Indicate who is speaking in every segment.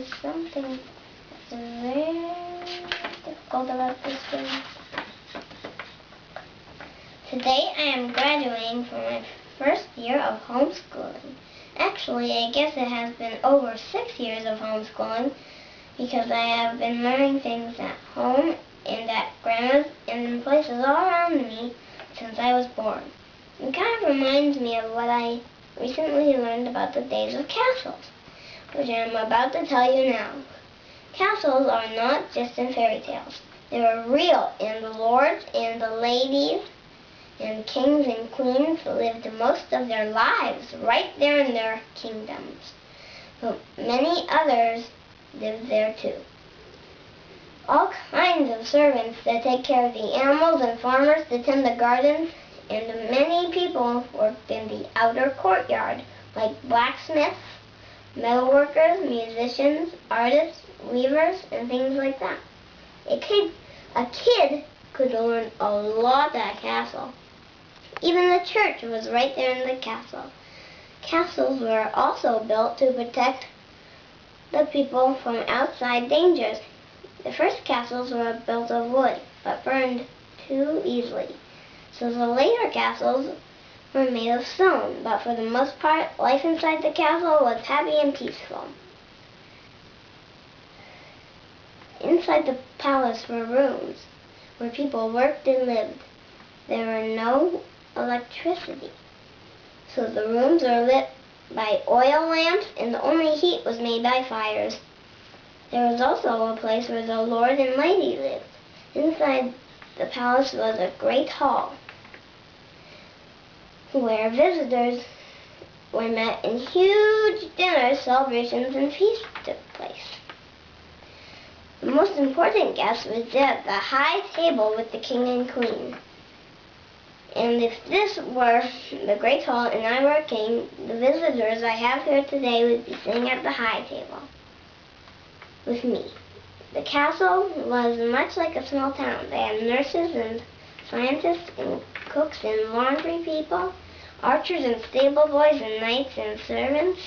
Speaker 1: there's something that's very difficult about this game. Today I am graduating from my first year of homeschooling. Actually, I guess it has been over 6 years of homeschooling because I have been learning things at home and at Grandma's and in places all around me since I was born. It kind of reminds me of what I recently learned about the days of castles, which I am about to tell you now. Castles are not just in fairy tales. They are real, and the lords and the ladies and kings and queens lived most of their lives right there in their kingdoms. But many others lived there too. All kinds of servants that take care of the animals and farmers that tend the gardens, and many people worked in the outer courtyard, like blacksmiths, metalworkers, musicians, artists, weavers, and things like that. A kid could learn a lot at a castle. Even the church was right there in the castle. Castles were also built to protect the people from outside dangers. The first castles were built of wood, but burned too easily. So the later castles were made of stone, but for the most part, life inside the castle was happy and peaceful. Inside the palace were rooms where people worked and lived. There were no electricity, so the rooms were lit by oil lamps, and the only heat was made by fires. There was also a place where the lord and lady lived. Inside the palace was a great hall where visitors were met and huge dinners, celebrations, and feasts took place. The most important guest was at the high table with the king and queen. And if this were the great hall and I were a king, the visitors I have here today would be sitting at the high table with me. The castle was much like a small town. They had nurses and scientists and cooks and laundry people, archers and stable boys and knights and servants.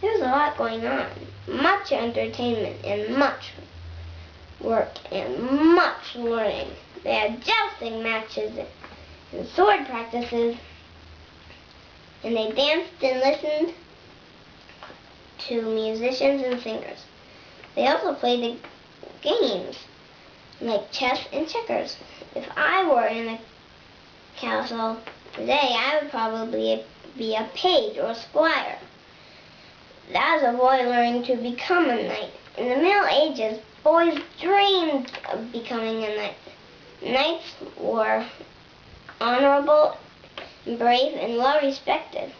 Speaker 1: There was a lot going on. Much entertainment and much work and much learning. They had jousting matches and sword practices, and they danced and listened to musicians and singers. They also played games like chess and checkers. If I were in a castle today, I would probably be a page or a squire. That was a boy learning to become a knight. In the Middle Ages, boys dreamed of becoming a knight. Knights were honorable, brave, and well respected,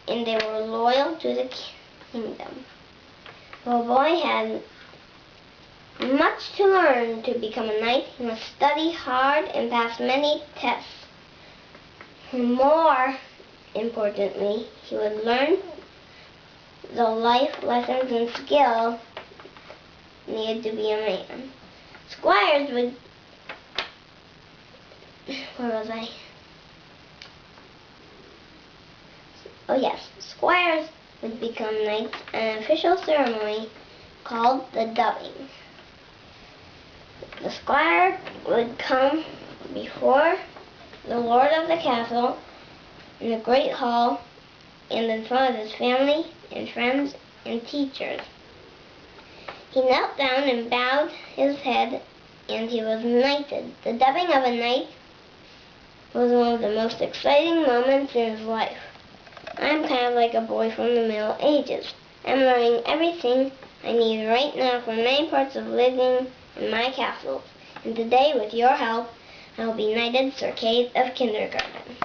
Speaker 1: and they were loyal to the kingdom. If a boy had much to learn to become a knight, he must study hard and pass many tests. More importantly, he would learn the life lessons and skill needed to be a man. Squires would... Where was I? Oh yes, squires would become knights at an official ceremony called the dubbing. The squire would come before the lord of the castle in the great hall and in front of his family and friends and teachers. He knelt down and bowed his head, and he was knighted. The dubbing of a knight was one of the most exciting moments in his life. I'm kind of like a boy from the Middle Ages. I'm learning everything I need right now for many parts of living in my castle. And today, with your help, I will be knighted Sir Cade of Kindergarten.